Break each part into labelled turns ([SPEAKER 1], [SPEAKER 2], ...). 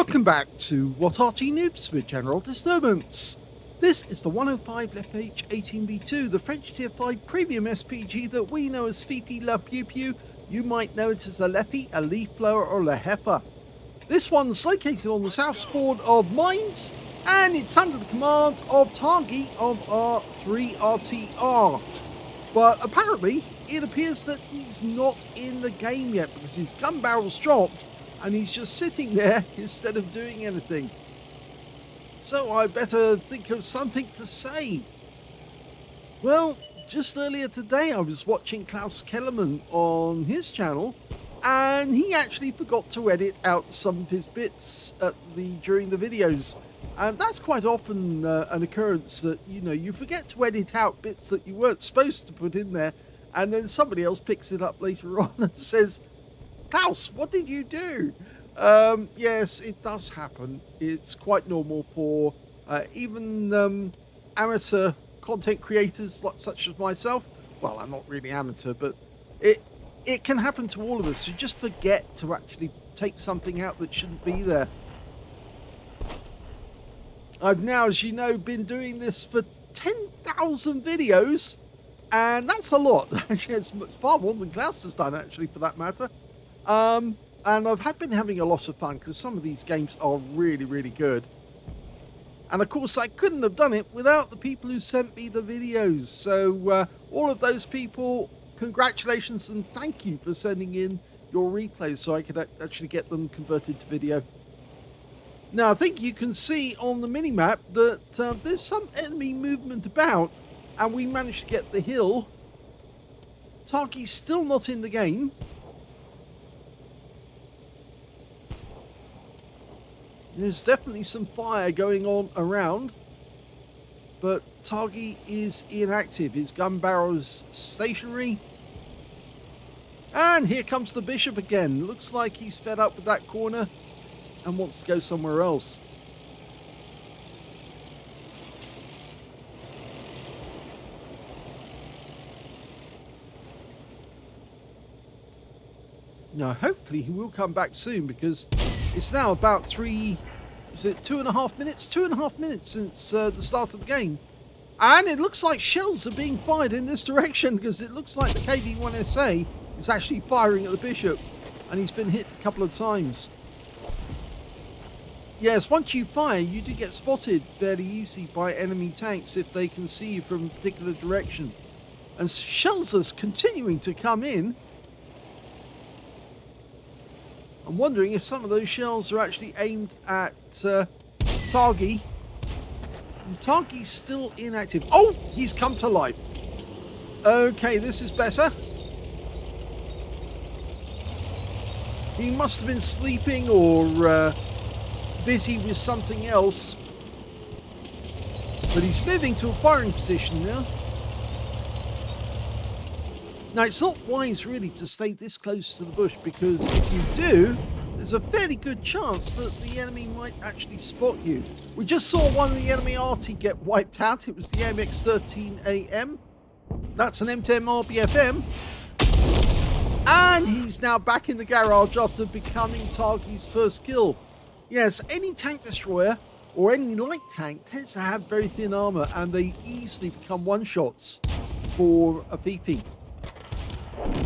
[SPEAKER 1] Welcome back to what Arty Noobs with General Disturbance. This is the 105 leFH18B2, the French Tier 5 premium SPG that we know as Fifi La Pew Pew. You might know it as a leFH, a leaf blower, or a heifer. This one's located on the southboard of Mines, and it's under the command of targy of R3RTR. But apparently, it appears that he's not in the game yet because his gun barrel's dropped and he's just sitting there instead of doing anything. So I better think of something to say. Well, just earlier today I was watching Klaus Kellerman on his channel, and he actually forgot to edit out some of his bits during the videos. And that's quite often an occurrence that, you forget to edit out bits that you weren't supposed to put in there, and then somebody else picks it up later on and says, Klaus, what did you do? Yes, it does happen. It's quite normal for even amateur content creators such as myself. Well, I'm not really amateur, but it can happen to all of us. You just forget to actually take something out that shouldn't be there. I've now, as you know, been doing this for 10,000 videos, and that's a lot. It's far more than Klaus has done, actually, for that matter. And I've been having a lot of fun because some of these games are really, really good. And of course, I couldn't have done it without the people who sent me the videos. So all of those people, congratulations and thank you for sending in your replays so I could actually get them converted to video. Now, I think you can see on the minimap that there's some enemy movement about, and we managed to get the hill. Targy's still not in the game. There's definitely some fire going on around, but targy is inactive. His gun barrel is stationary. And here comes the bishop again. Looks like he's fed up with that corner and wants to go somewhere else. Now, hopefully he will come back soon, because it's now about 2.5 minutes? 2.5 minutes since the start of the game. And it looks like shells are being fired in this direction, because it looks like the KV-1SA is actually firing at the bishop, and he's been hit a couple of times. Yes, once you fire, you do get spotted fairly easily by enemy tanks if they can see you from a particular direction. And shells are continuing to come in. I'm wondering if some of those shells are actually aimed at targy. Targy's still inactive. Oh, he's come to life. Okay, this is better. He must have been sleeping or busy with something else. But he's moving to a firing position now. Now, it's not wise really to stay this close to the bush, because if you do, there's a fairly good chance that the enemy might actually spot you. We just saw one of the enemy Arty get wiped out. It was the MX-13AM. That's an M10 RBFM. And he's now back in the garage after becoming targy's first kill. Yes, any tank destroyer or any light tank tends to have very thin armor, and they easily become one-shots for a PP.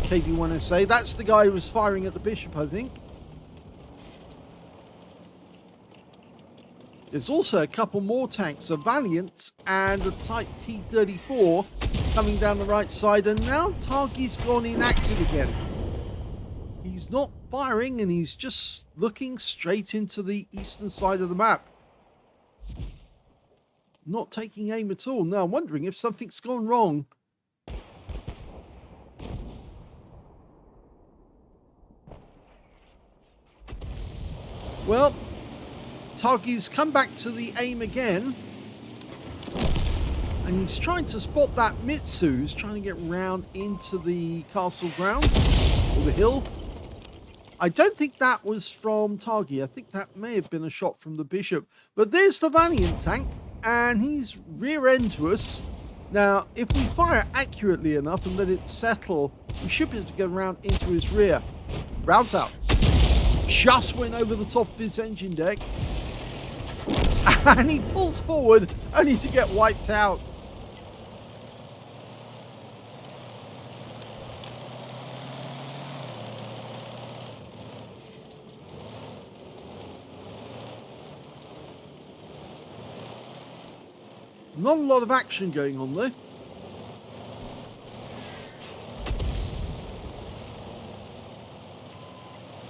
[SPEAKER 1] KV-1SA, that's the guy who was firing at the bishop, I think. There's also a couple more tanks, a Valiant and a Type T-34 coming down the right side, and now targy's gone inactive again. He's not firing, and he's just looking straight into the eastern side of the map. Not taking aim at all. Now I'm wondering if something's gone wrong. Well, targy's come back to the aim again, and he's trying to spot that Mitsu who's trying to get round into the castle grounds, or the hill. I don't think that was from targy. I think that may have been a shot from the bishop. But there's the Valiant tank, and he's rear end to us. Now, if we fire accurately enough and let it settle, we should be able to get around into his rear. Rounds out. just went over the top of his engine deck. And he pulls forward only to get wiped out. Not a lot of action going on though.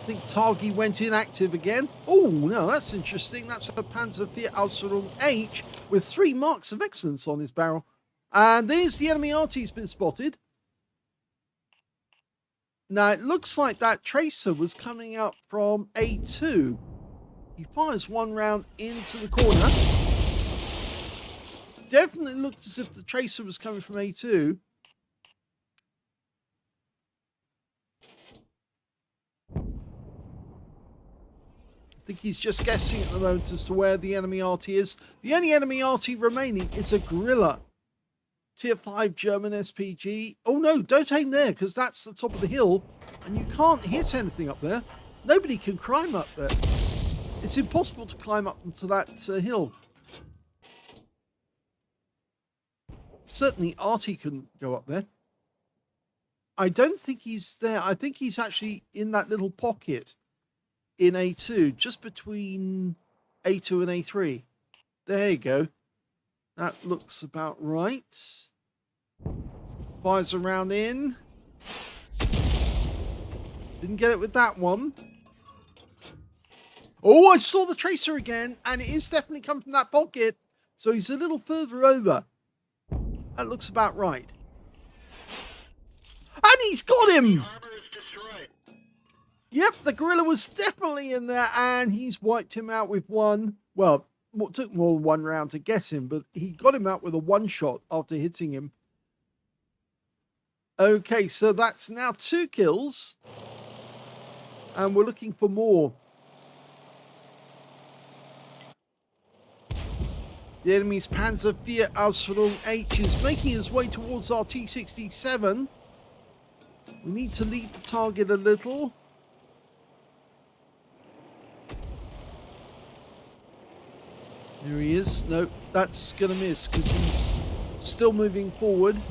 [SPEAKER 1] I think Targy went inactive again. Oh, no, that's interesting. That's a Panzer Aslains H with 3 marks of excellence on his barrel. And there's the enemy Arty's been spotted. Now, it looks like that tracer was coming up from A2. He fires 1 round into the corner. Definitely looked as if the tracer was coming from A2. I think he's just guessing at the moment as to where the enemy Arty is. The only enemy Arty remaining is a gorilla. Tier 5 German SPG. Oh no, don't aim there because that's the top of the hill and you can't hit anything up there. Nobody can climb up there. It's impossible to climb up to that hill. Certainly Arty couldn't go up there. I don't think he's there. I think he's actually in that little pocket in A2, just between A2 and A3. There you go. That looks about right. Fires around in. Didn't get it with that one. Oh, I saw the tracer again, and it is definitely coming from that pocket. So he's a little further over. That looks about right. And he's got him! Yep, the gorilla was definitely in there, and he's wiped him out with one. Well, it took more than 1 round to get him, but he got him out with a 1-shot after hitting him. Okay, so that's now 2 kills. And we're looking for more. The enemy's Panzer Aslains H is making his way towards our T-67. We need to lead the target a little. There he is. Nope, that's going to miss because he's still moving forward. In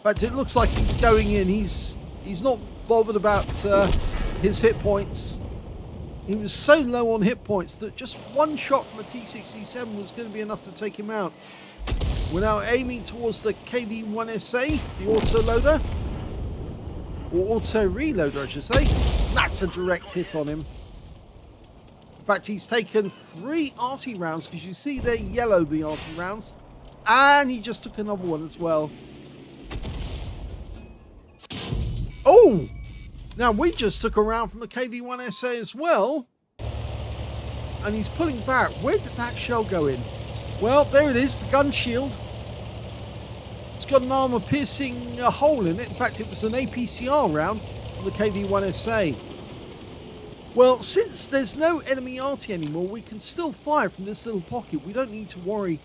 [SPEAKER 1] fact, it looks like he's going in. He's not bothered about his hit points. He was so low on hit points that just 1 shot from a T-67 was going to be enough to take him out. We're now aiming towards the KV-1SA, the auto-loader. Or auto-reloader, I should say. That's a direct hit on him. In fact, he's taken 3 Arty rounds, because you see they're yellow, the Arty rounds. And he just took another one as well. Oh! Now, we just took a round from the KV-1SA as well. And he's pulling back. Where did that shell go in? Well, there it is, the gun shield. It's got an armor-piercing hole in it. In fact, it was an APCR round from the KV-1SA. Well, since there's no enemy Arty anymore, we can still fire from this little pocket. We don't need to worry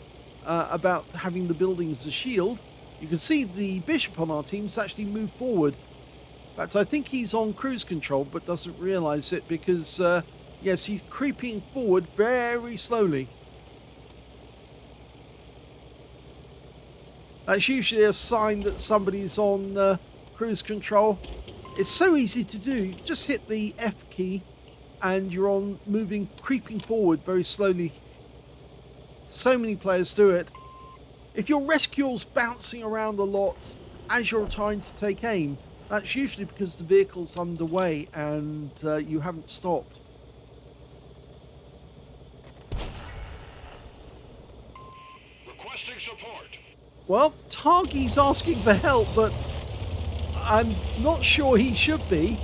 [SPEAKER 1] about having the building as a shield. You can see the bishop on our team's actually moved forward. In fact, I think he's on cruise control, but doesn't realize it because, yes, he's creeping forward very slowly. That's usually a sign that somebody's on cruise control. It's so easy to do. You just hit the F key and you're on creeping forward very slowly. So many players do it. If your rescue's bouncing around a lot as you're trying to take aim, that's usually because the vehicle's underway and you haven't stopped.
[SPEAKER 2] Requesting support.
[SPEAKER 1] Well, Targy's asking for help, but I'm not sure he should be.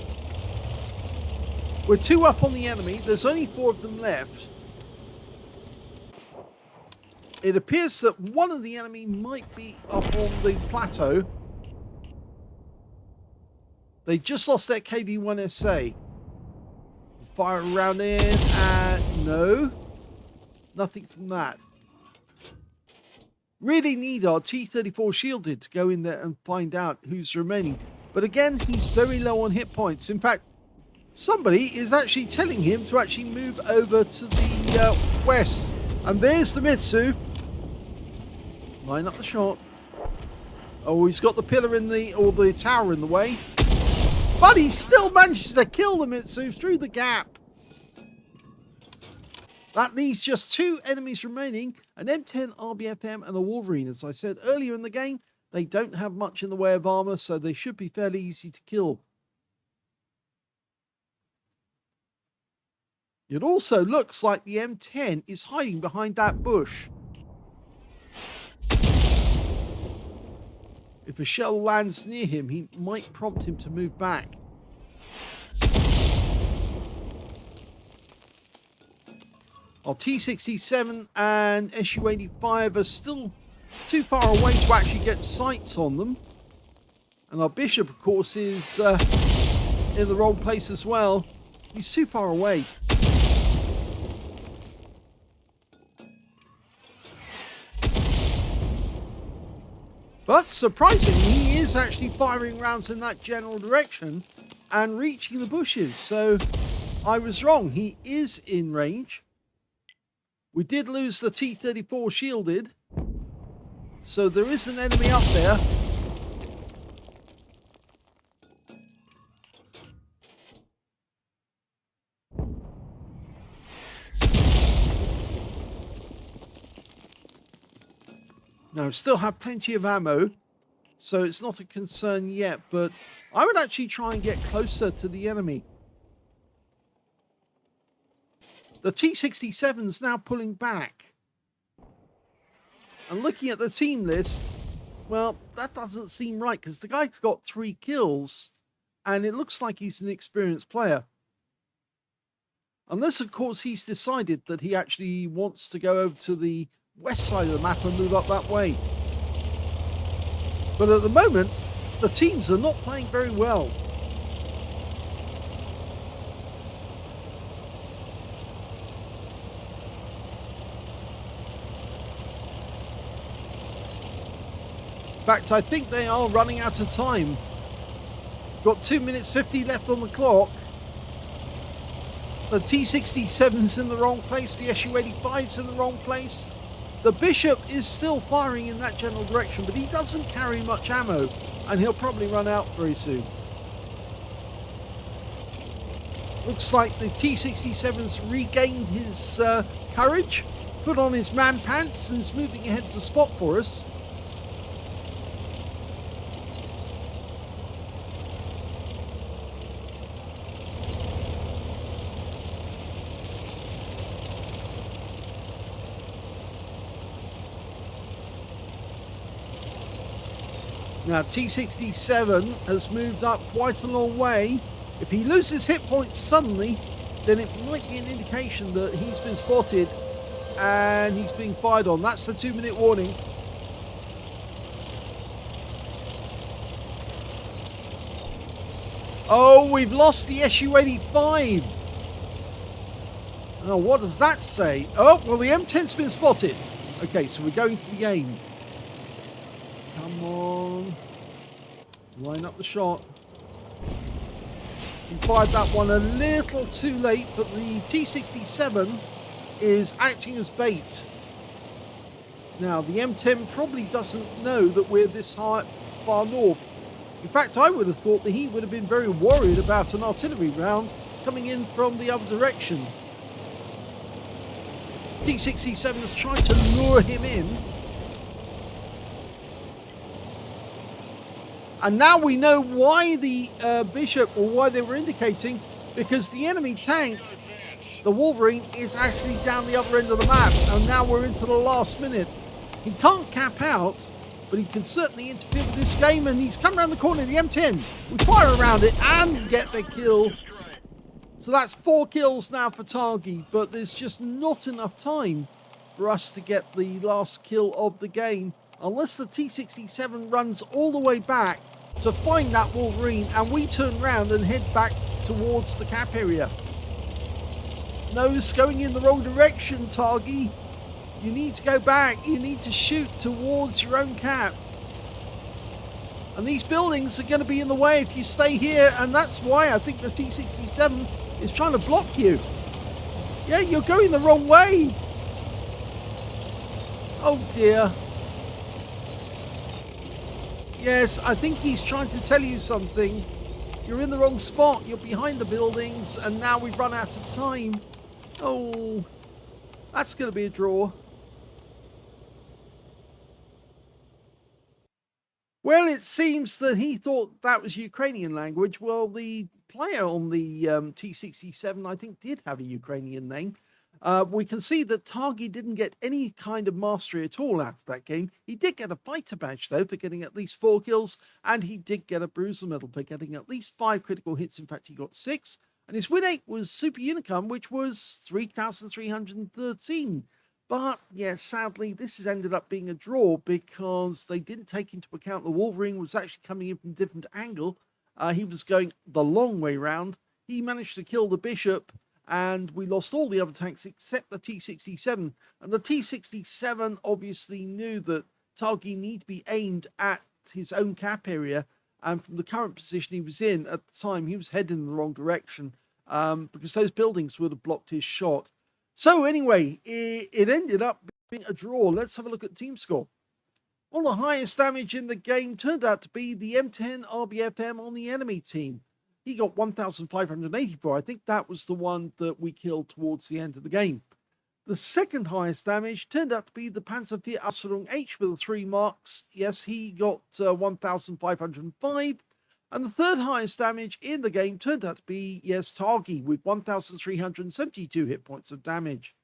[SPEAKER 1] We're 2 up on the enemy. There's only 4 of them left. It appears that one of the enemy might be up on the plateau. They just lost their KV-1SA. Fire around in, and no. Nothing from that. Really need our T-34 shielded to go in there and find out who's remaining. But again, he's very low on hit points. In fact, Somebody is actually telling him to actually move over to the west. And there's the Mitsu. Line up the shot. Oh, he's got the pillar in the, or the tower in the way. But he still manages to kill the Mitsu through the gap. That leaves just 2 enemies remaining, an M10 RBFM and a Wolverine. As I said earlier in the game, they don't have much in the way of armor, so they should be fairly easy to kill. It also looks like the M10 is hiding behind that bush. If a shell lands near him, he might prompt him to move back. Our T67 and SU-85 are still too far away to actually get sights on them. And our Bishop, of course, is in the wrong place as well. He's too far away. But surprisingly, he is actually firing rounds in that general direction and reaching the bushes. So I was wrong. He is in range. We did lose the T-34 shielded. So there is an enemy up there. Now, still have plenty of ammo, so it's not a concern yet, but I would actually try and get closer to the enemy. The T-67 is now pulling back. And looking at the team list, well, that doesn't seem right, because the guy's got 3 kills, and it looks like he's an experienced player. Unless, of course, he's decided that he actually wants to go over to the west side of the map and move up that way. But at the moment, the teams are not playing very well. In fact, I think they are running out of time. Got 2 minutes 50 left on the clock. The T-67's in the wrong place, the SU-85's in the wrong place. The Bishop is still firing in that general direction, but he doesn't carry much ammo, and he'll probably run out very soon. Looks like the T-67's regained his courage, put on his man pants, and is moving ahead to spot for us. Now, T-67 has moved up quite a long way. If he loses hit points suddenly, then it might be an indication that he's been spotted and he's being fired on. That's the 2-minute warning. Oh, we've lost the SU-85. Oh, what does that say? Oh, well, the M10's been spotted. Okay, so we're going for the aim. Come on. Line up the shot. He fired that one a little too late, but the T-67 is acting as bait. Now, the M10 probably doesn't know that we're this far north. In fact, I would have thought that he would have been very worried about an artillery round coming in from the other direction. T-67 has tried to lure him in. And now we know why the Bishop, or why they were indicating, because the enemy tank, the Wolverine, is actually down the other end of the map. And now we're into the last minute. He can't cap out, but he can certainly interfere with this game. And he's come around the corner, the M10. We fire around it and get the kill. So that's 4 kills now for targy, but there's just not enough time for us to get the last kill of the game, unless the T-67 runs all the way back to find that Wolverine and we turn around and head back towards the cap area. No, it's going in the wrong direction, targy. You need to go back. You need to shoot towards your own cap. And these buildings are going to be in the way if you stay here, and that's why I think the T67 is trying to block you. Yeah, you're going the wrong way. Oh dear. Yes, I think he's trying to tell you something. You're in the wrong spot. You're behind the buildings, and now we've run out of time. Oh, that's going to be a draw. Well, it seems that he thought that was Ukrainian language. Well, the player on the T67, I think, did have a Ukrainian name. We can see that Targy didn't get any kind of mastery at all out of that game. He did get a fighter badge, though, for getting at least 4 kills, and he did get a bruiser medal for getting at least 5 critical hits. In fact, he got 6. And his win rate was Super Unicum, which was 3,313. But, yeah, sadly, this has ended up being a draw because they didn't take into account the Wolverine was actually coming in from a different angle. He was going the long way round. He managed to kill the Bishop, and we lost all the other tanks except the T67. And the T67 obviously knew that Targy needed to be aimed at his own cap area, and from the current position he was in at the time, he was heading in the wrong direction because those buildings would have blocked his shot. So anyway, it ended up being a draw. Let's have a look at team score. Well, the highest damage in the game turned out to be the M10 RBFM on the enemy team. He got 1,584. I think that was the one that we killed towards the end of the game. The second highest damage turned out to be the Panzer IV Aslains H with the 3 marks. Yes, he got 1,505. And the third highest damage in the game turned out to be, yes, Targy with 1,372 hit points of damage.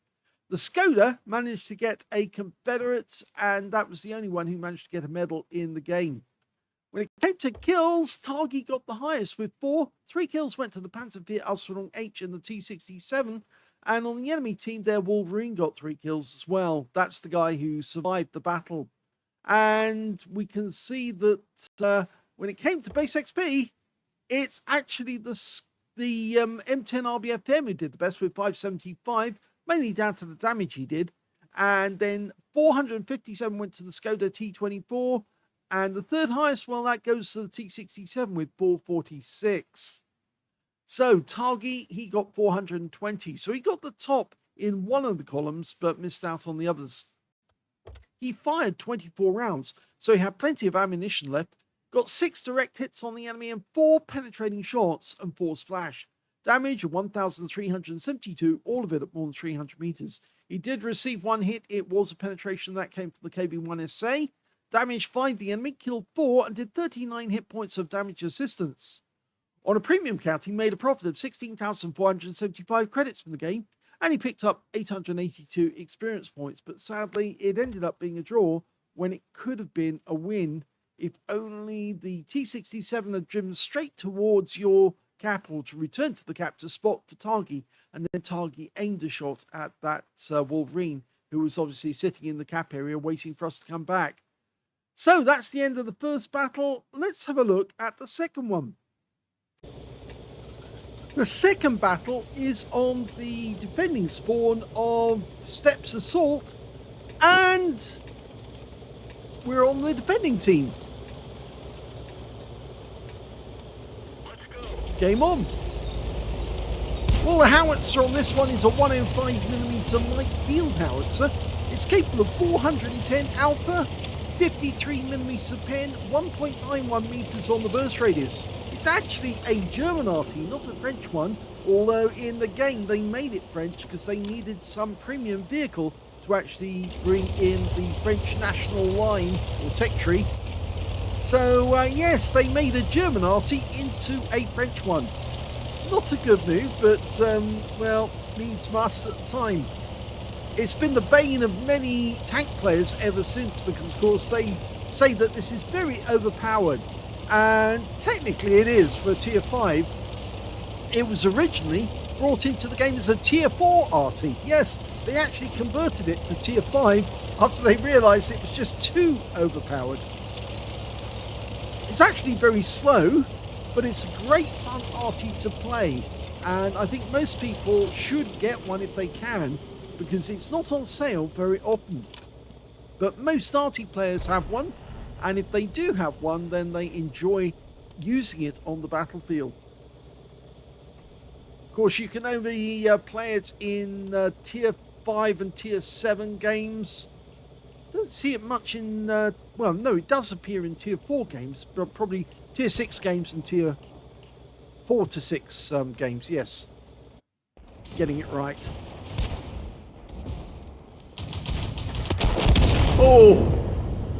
[SPEAKER 1] The Skoda managed to get a Confederate, and that was the only one who managed to get a medal in the game. When it came to kills, Targy got the highest with 4. 3 kills went to the Panzer IV Aslains H and the T67, and on the enemy team there, Wolverine got 3 kills as well. That's the guy who survived the battle. And we can see that when it came to base XP, it's actually the M10 RBFM who did the best with 575, mainly down to the damage he did. And then 457 went to the Skoda T24. And the third highest, well, that goes to the T67 with 446. So Targy, he got 420. So he got the top in one of the columns, but missed out on the others. He fired 24 rounds, so he had plenty of ammunition left. Got 6 direct hits on the enemy and 4 penetrating shots and 4 splash. Damage of 1,372, all of it at more than 300 meters. He did receive 1 hit. It was a penetration that came from the KB-1SA. Damage 5 the enemy, killed 4, and did 39 hit points of damage assistance. On a premium count, he made a profit of 16,475 credits from the game, and he picked up 882 experience points. But sadly, it ended up being a draw when it could have been a win if only the T67 had driven straight towards your cap or to return to the cap to spot for Targy, and then Targy aimed a shot at that Wolverine, who was obviously sitting in the cap area waiting for us to come back. So that's the end of the first battle. Let's have a look at the second one. The second battle is on the defending spawn of Steps Assault, and we're on the defending team. Game on. Well, the howitzer on this one is a 105mm light field howitzer. It's capable of 410 alpha, 53mm pen, 1.91 meters on the burst radius. It's actually a German Arty, not a French one, although in the game they made it French because they needed some premium vehicle to actually bring in the French national line or tech tree. So yes, they made a German Arty into a French one. Not a good move, but well, needs must at the time. It's been the bane of many tank players ever since because, of course, they say that this is very overpowered. And technically it is for a tier 5. It was originally brought into the game as a tier 4 Arty. Yes, they actually converted it to tier 5 after they realised it was just too overpowered. It's actually very slow, but it's a great fun Arty to play. And I think most people should get one if they can, because it's not on sale very often. But most Arty players have one, And if they do have one, then they enjoy using it on the battlefield. Of course, you can only play it in tier 5 and tier 7 games. Don't see it much in, well, no, it does appear in tier 4 games, but probably tier 6 games and tier 4 to 6 games, yes. Getting it right. Oh!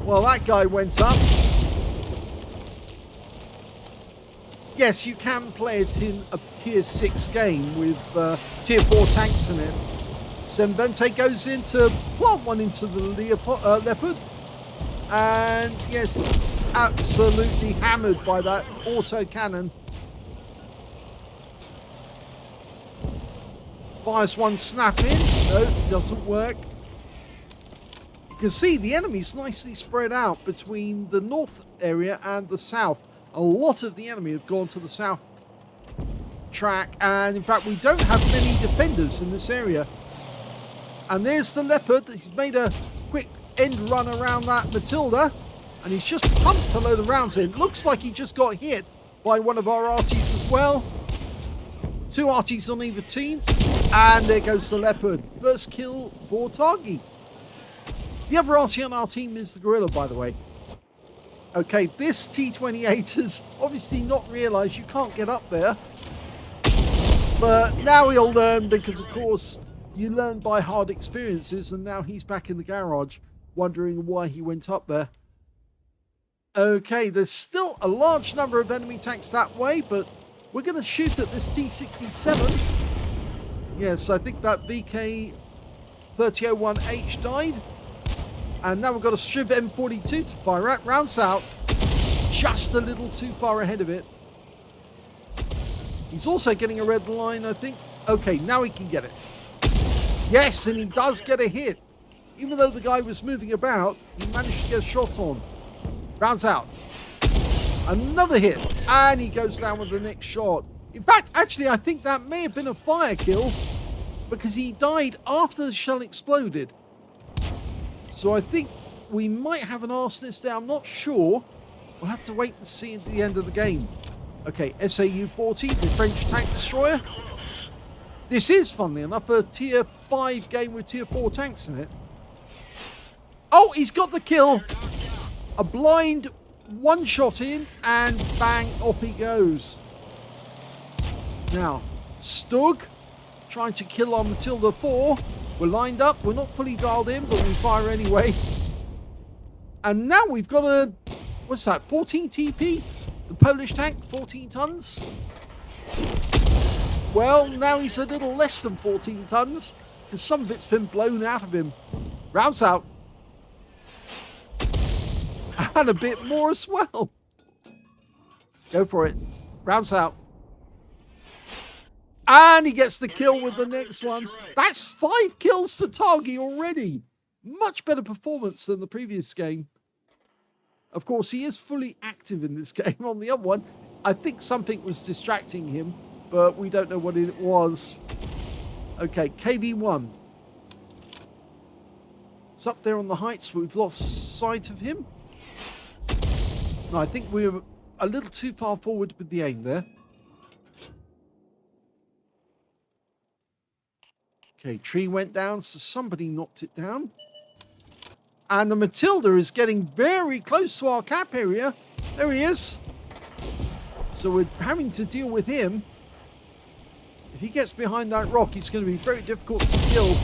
[SPEAKER 1] Well, that guy went up. Yes, you can play it in a tier 6 game with tier 4 tanks in it. Semvente goes in to plant one into the leopard. And yes, absolutely hammered by that auto cannon. Fires one snap in. No, doesn't work. You can see the enemy's nicely spread out between the north area and the south. A lot of the enemy have gone to the south track, and in fact we don't have many defenders in this area. And there's the leopard. He's made a quick end run around that Matilda, and he's just pumped a load of rounds in. Looks like he just got hit by one of our Artys as well. 2 Artys on either team, and there goes the leopard. First kill for targy. The other Arty on our team is the gorilla, by the way. Okay, this T28 has obviously not realised you can't get up there. But now he'll learn, because of course you learn by hard experiences, and now he's back in the garage wondering why he went up there. Okay, there's still a large number of enemy tanks that way, but we're going to shoot at this T67. Yes, I think that VK3001H died. And now we've got a Striv M42 to fire at. Rounds out. Just a little too far ahead of it. He's also getting a red line, I think. Okay, now he can get it. Yes, and he does get a hit. Even though the guy was moving about, he managed to get a shot on. Rounds out. Another hit. And he goes down with the next shot. In fact, actually, I think that may have been a fire kill, because he died after the shell exploded. So I think we might have an arsonist there. I'm not sure. We'll have to wait and see at the end of the game. Okay, SAU-40, the French tank destroyer. This is, funnily enough, a tier 5 game with tier 4 tanks in it. Oh, he's got the kill. A blind one shot in, and bang, off he goes. Now, Stug trying to kill our Matilda 4. We're lined up. We're not fully dialed in, but we fire anyway. And now we've got a, what's that, 14 TP? The Polish tank, 14 tons. Well, now he's a little less than 14 tons, because some of it's been blown out of him. Rounds out. And a bit more as well. Go for it. Rounds out. And he gets the kill with the next one. That's 5 kills for targy already. Much better performance than the previous game. Of course, he is fully active in this game. On the other one, I think something was distracting him, but we don't know what it was. Okay, KV-1. It's up there on the heights. We've lost sight of him. No, I think we were a little too far forward with the aim there. Okay, tree went down, so somebody knocked it down. And the Matilda is getting very close to our cap area. There he is. So we're having to deal with him. If he gets behind that rock, it's going to be very difficult to kill.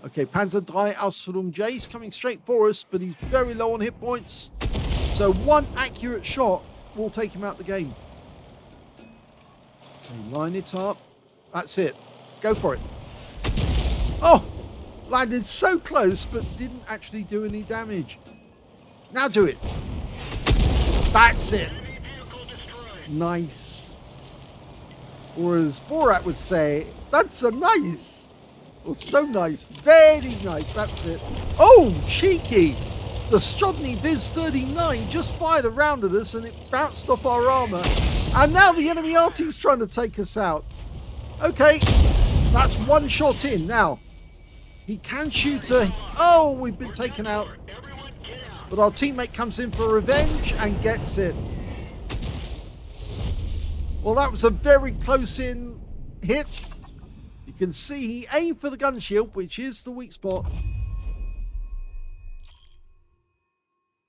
[SPEAKER 1] Okay, Panzer III Ausführung J is coming straight for us, but he's very low on hit points. So one accurate shot will take him out the game. Okay, line it up. That's it. Go for it. Oh! Landed so close, but didn't actually do any damage. Now do it. That's it. Nice. Or as Borat would say, that's a nice. Or so nice. Very nice. That's it. Oh, cheeky. The Strodny Viz 39 just fired a round at us and it bounced off our armor. And now the enemy Arty's trying to take us out. Okay. That's one shot in. Now, He can shoot a... Oh, we've been taken out. But our teammate comes in for revenge and gets it. Well, that was a very close-in hit. You can see he aimed for the gun shield, which is the weak spot.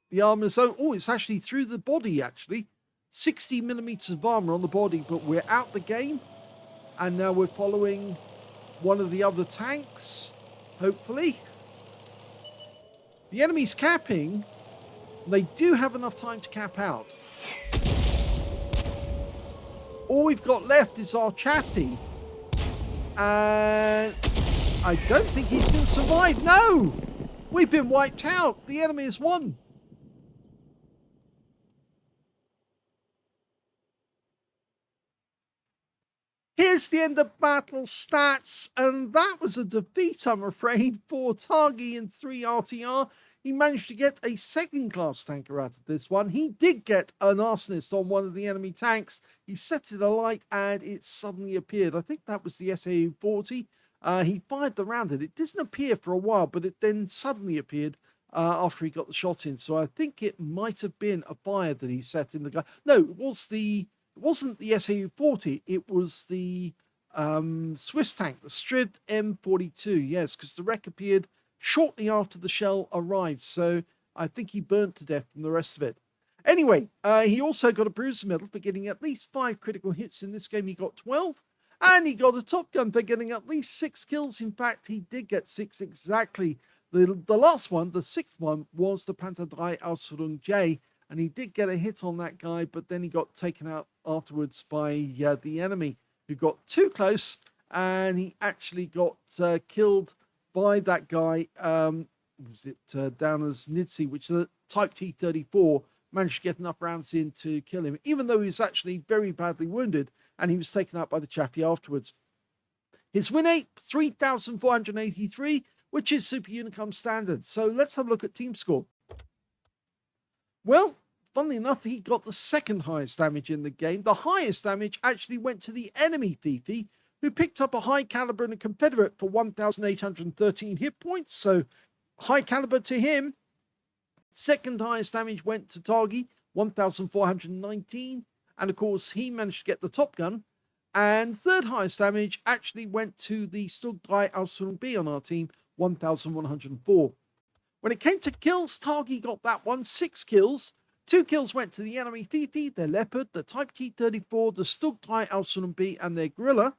[SPEAKER 1] The armor zone... Oh, it's actually through the body, actually. 60 millimeters of armor on the body, but we're out the game. And now we're following one of the other tanks, hopefully. The enemy's capping. They do have enough time to cap out. All we've got left is our chappie. And I don't think he's going to survive. No! We've been wiped out. The enemy has won. Here's the end of battle stats, and that was a defeat, I'm afraid, for Targy in 3 RTR. He managed to get a second-class tanker out of this one. He did get an arsonist on one of the enemy tanks. He set it alight, and it suddenly appeared. I think that was the SA-40. He fired the round at it. It didn't appear for a while, but it then suddenly appeared after he got the shot in. So I think it might have been a fire that he set in the gun. No, it wasn't the SA-40, it was the Swiss tank, the Shure MV7X. Yes, because the wreck appeared shortly after the shell arrived, so I think he burnt to death from the rest of it. Anyway, he also got a bruiser medal for getting at least 5 critical hits. In this game, he got 12, and he got a Top Gun for getting at least 6 kills. In fact, he did get 6 exactly. The last one, the 6th one, was the Panther 3 Aslains J, and he did get a hit on that guy, but then he got taken out afterwards by the enemy, who got too close, and he actually got killed by that guy. Was it Downers Nidsi, which the Type T-34 managed to get enough rounds in to kill him, even though he was actually very badly wounded, and he was taken out by the Chaffee afterwards. His win rate, 3,483, which is Super Unicum standard. So let's have a look at team score. Well, funnily enough, he got the second highest damage in the game. The highest damage actually went to the enemy Fifi, who picked up a high caliber and a Confederate for 1,813 hit points. So high caliber to him. Second highest damage went to Targy, 1,419. And of course, he managed to get the Top Gun. And third highest damage actually went to the Stug 3 Aslains B on our team, 1,104. When it came to kills, Targy got that one, 6 kills. 2 kills went to the enemy Fifi, their Leopard, the Type T-34, the Stug 3 Aslains B, and their Gorilla.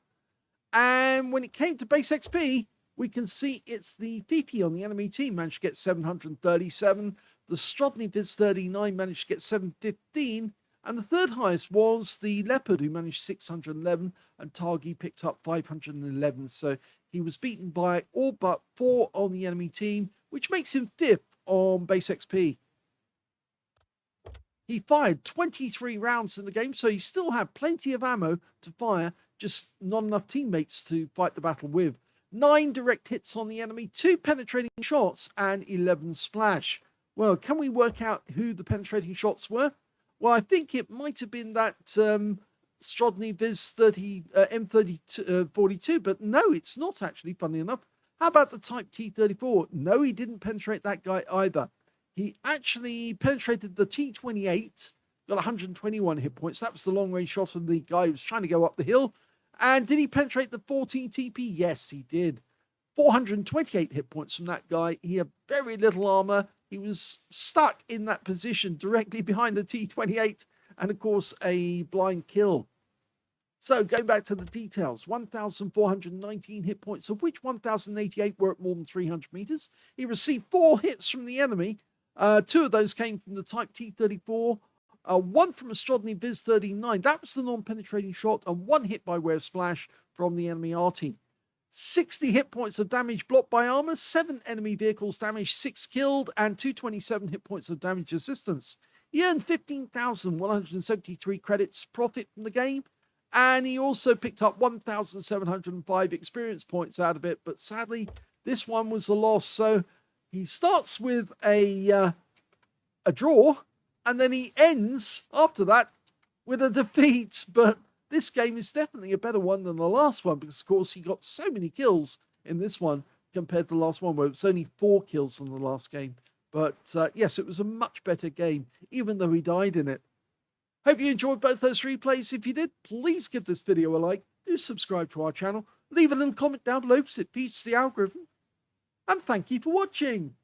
[SPEAKER 1] And when it came to base XP, we can see it's the Fifi on the enemy team managed to get 737. The Strodny Viz 39 managed to get 715. And the third highest was the Leopard, who managed 611. And Targy picked up 511. So he was beaten by all but 4 on the enemy team, which makes him 5th on base XP. He fired 23 rounds in the game, so he still had plenty of ammo to fire, just not enough teammates to fight the battle with. 9 direct hits on the enemy, 2 penetrating shots, and 11 splash. Well, can we work out who the penetrating shots were? Well, I think it might have been that Strodny Viz M42, but no, it's not actually, funny enough. How about the Type T-34? No, he didn't penetrate that guy either. He actually penetrated the T-28, got 121 hit points. That was the long-range shot of the guy who was trying to go up the hill. And did he penetrate the 14 TP? Yes, he did. 428 hit points from that guy. He had very little armor. He was stuck in that position directly behind the T-28. And, of course, a blind kill. So, going back to the details, 1,419 hit points, of which 1,088 were at more than 300 meters. He received 4 hits from the enemy. 2 of those came from the Type T-34, 1 from a Strodny Viz 39. That was the non-penetrating shot, and 1 hit by way of splash from the enemy Arty. 60 hit points of damage blocked by armor, 7 enemy vehicles damaged, 6 killed, and 227 hit points of damage assistance. He earned 15,173 credits profit from the game. And he also picked up 1,705 experience points out of it. But sadly, this one was a loss. So he starts with a draw. And then he ends, after that, with a defeat. But this game is definitely a better one than the last one. Because, of course, he got so many kills in this one compared to the last one, where it was only 4 kills in the last game. But yes, it was a much better game, even though he died in it. Hope you enjoyed both those replays. If you did, please give this video a like. Do subscribe to our channel. Leave a little comment down below because it feeds the algorithm. And thank you for watching.